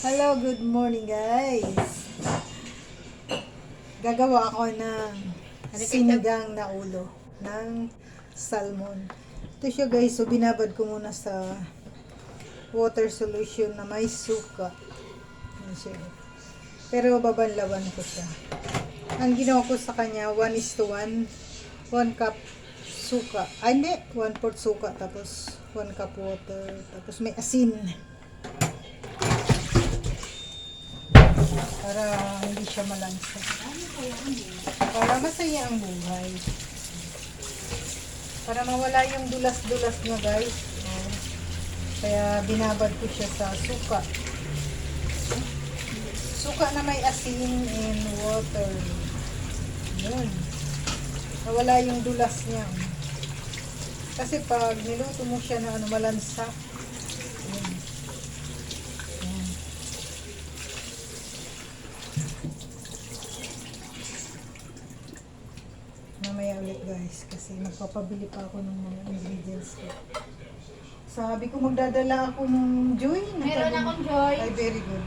Hello, good morning guys. Gagawa ako ng sinigang na ulo ng salmon. Ito siya guys, so binabad ko muna sa water solution na may suka. Yan siya. Pero babanlawan ko siya. Ang ginawa ko sa kanya, 1:1, 1 cup suka. Ay hindi, 1/4 suka, tapos 1 cup water, tapos may asin. Para hindi siya malansa. Para masaya ang buhay. Para mawala yung dulas-dulas niya guys. Kaya binabad ko siya sa suka. Suka na may asin and water. Yun. Nawala yung dulas niya. Kasi pag niluto mo siya na malansa, yun. Yan. Mamaya ulit guys kasi magpapabili pa ako ng mga ingredients ko. Sabi ko magdadala ako ng Joy. Meron akong Joy. Ay, very good.